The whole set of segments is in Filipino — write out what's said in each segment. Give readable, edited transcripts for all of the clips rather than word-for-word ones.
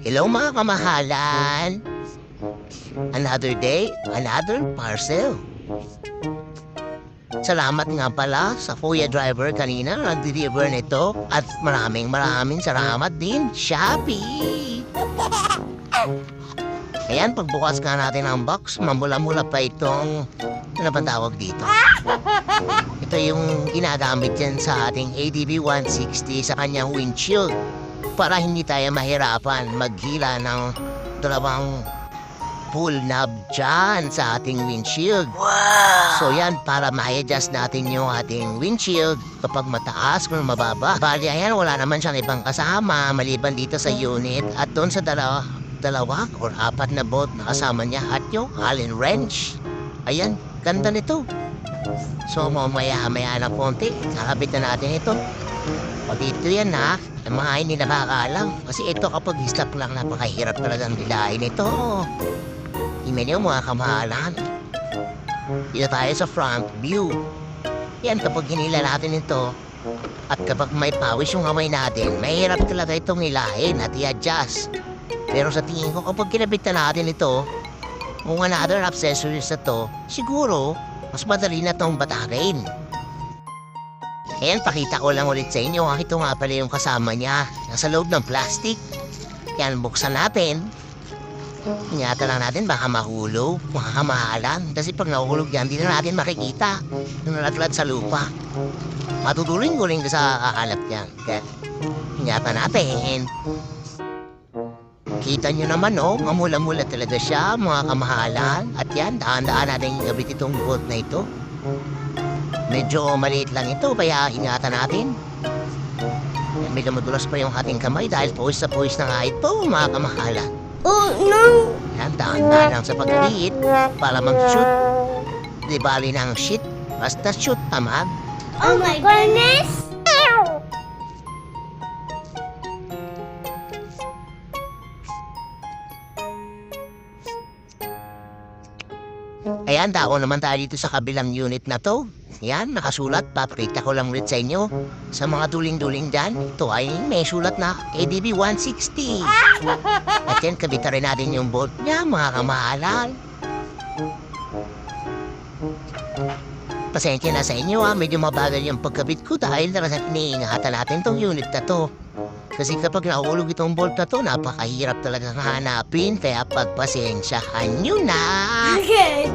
Hello mga kamahalan! Another day, another parcel. Salamat nga pala sa Kuya Driver kanina nag-deliver nito at maraming salamat din, Shopee! Ayan, pagbukas nga natin ang box, mamula-mula pa itong, ano ba tawag dito? Ito yung ginagamit yan sa ating ADB 160 sa kanyang windshield para hindi tayo mahirapan maghila ng dalawang pull knob dyan sa ating windshield. Wow! So yan, para ma-adjust natin yung ating windshield kapag mataas kung mababa. Bali, ayan, wala naman siyang ibang kasama maliban dito sa unit at doon sa dalawa or apat na bolt na kasama niya at yung Allen wrench. Ayan, ganda nito. So mamaya-maya na konti, kakabit na natin ito. O dito yan ha, ang mga hindi nakakaalam. Kasi ito kapag stop lang, napakahirap talagang dilahin ito. Tingnan nyo mga kamahalan. Dito tayo sa front view. Yan, kapag hinila natin ito, at kapag may pawis yung kamay natin, mahirap talaga itong hilahin at i-adjust. Pero sa tingin ko, kapag kinabit na natin ito, kung another accessories na to, siguro, mas madali na itong batakin. Ayan, pakita ko lang ulit sa inyo. Ito nga pala yung kasama niya. Nasa loob ng plastic. Yan, buksan natin. Ingatan lang natin, baka mahulog, mga kamahalan. Kasi pag nahulog yan, hindi na natin makikita. Nalaglag sa lupa. Matutuloy-guling ka sa kakalap niyan. Kaya, ingatan natin. Kita nyo naman, oh, mamula-mula talaga siya, mga kamahalan. At yan, daan-daan natin gabit itong bolt na ito. Medyo maliit lang ito, kaya ingatan natin. Medyo madulas pa yung ating kamay dahil pawis na pawis na nga ito, mga kamahalan. Oh, no! Yan, daan-daan lang sa pag-liit para mag-shoot. Di bali ng shit, basta shoot, tamad. Oh my goodness! Ayan, dako naman tayo dito sa kabilang unit na to. Yan, nakasulat, papakita ko lang ulit sa inyo. Sa mga duling-duling dyan, ito ay may sulat na ADB 160. At yan, kabita rin natin yung bolt niya, mga kamahalan. Pasensya na sa inyo medyo mabagal yung pagkabit ko dahil iniingatan natin tong unit na to. Kasi kapag nahulog itong bolt na to, napakahirap talaga hanapin, kaya pagpasensyahan nyo na. Okay.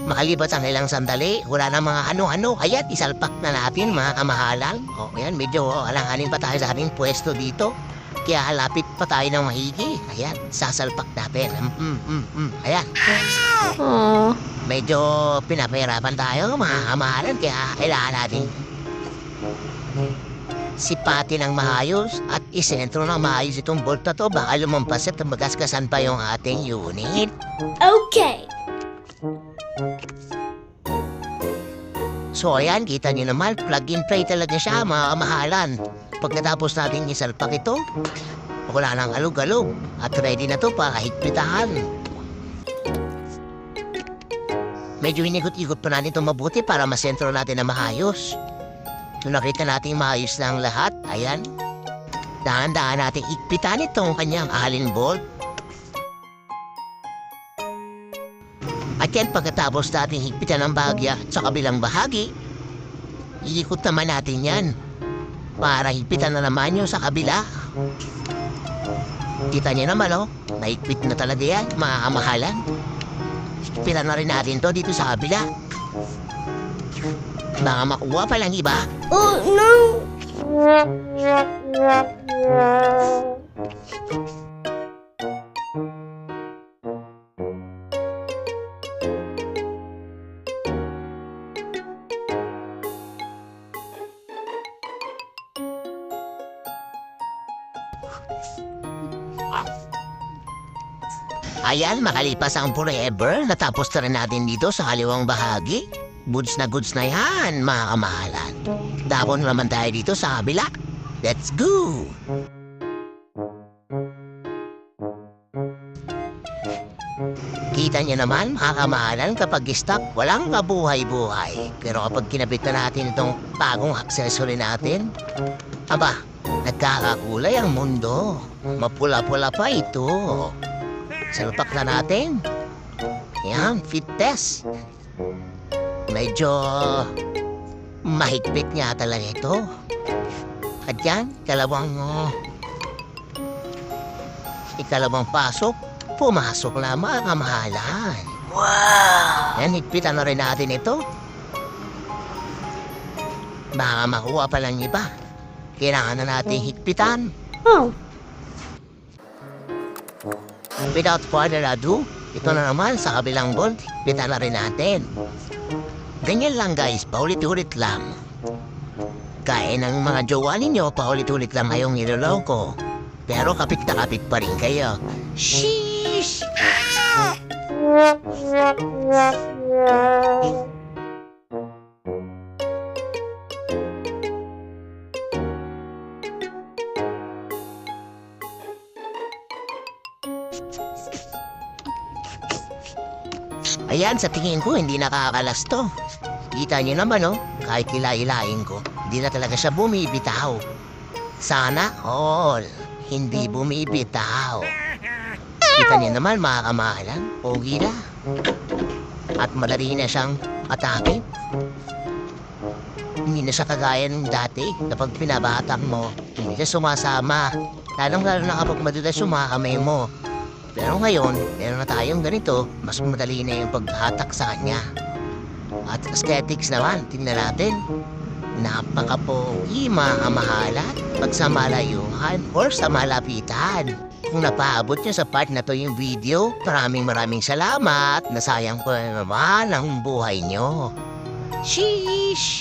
Makalipas ang ilang sandali, wala na mga ano-ano, kaya't isalpak na natin mga kamahalan. O yan, medyo alanganin pa tayo sa ating pwesto dito. Kaya halapit pa tayo ng mahigi. Ayan, sasalpak natin. Ayan. Aww. Medyo pinapahirapan tayo mga kamahalan, kaya kailangan natin sipatin ng maayos at isentro ng maayos itong bolt na to. Baka lumampas at magaskasan pa yung ating unit. Okay. So ayan, kita niyo naman, plug and play talaga siya mga kamahalan. Pagkatapos natin isalpak ito, wala nang alog-alog at ready na to para higpitahan. Medyo hinikot-ikot pa natin ito mabuti para masentro natin na maayos. Kung nakita natin maayos na ang lahat, ayan, dahan-dahan natin higpitan itong kanyang Allen bolt. At yan, pagkatapos natin higpitan ang bahagya sa kabilang bahagi, iikot naman natin yan para higpitan na naman yung sa kabila. Kita niyo naman, oh, nahigpit na talaga yan, mga kamahalan. Higpitan na rin natin to dito sa kabila. Baka makuha pa lang iba. Oh, no! Ayan, makalipas ang forever, natapos na rin natin dito sa kaliwang bahagi. Goods na yan, mga kamahalan. Dapon naman tayo dito sa kabila. Let's go! Kita niyo naman, mga kamahalan, kapag stock, walang kabuhay-buhay. Pero kapag kinabit na natin itong bagong accessory natin, aba, nagkakakulay ang mundo. Mapula-pula pa ito. Salpak na natin. Yan, fit test. Medyo mahigpit nga talaga ito. At yan, ikalawang pasok, pumasok na mga kamahalan. Wow! Yan, higpitan na rin natin ito. Baka makuha pa lang iba. Kailangan na natin higpitan. Oh. Without further ado, ito na naman sa kabilang bolt, higpitan na rin natin. Ganyan lang guys, paulit-ulit lang. Kaya ng mga jowa ninyo, paulit-ulit lang ngayong niloloko. Pero kapit na kapit pa rin kayo. Sheesh! Ayan, sa tingin ko, hindi nakakalas to. Kita niyo naman, oh, kahit kilailain ko, hindi na talaga siya bumibitaw. Sana all, hindi bumibitaw. Kita niyo naman, mga kamahalan, pogi na. At madali na siyang atake. Hindi na siya kagaya ng dati, kapag pinabatak mo, hindi siya sumasama. Lalong-lalo na kapag madulas yung mga kamay mo. Pero ngayon, meron na tayong ganito, mas madali na yung paghatak sa kanya. At aesthetics naman, tingnan natin. Napaka-pogi, mga kamahalan, pag sa malayuhan or sa malapitan. Kung napaabot niyo sa part na to yung video, maraming salamat. Nasayang ko na naman ang buhay niyo. Sheesh!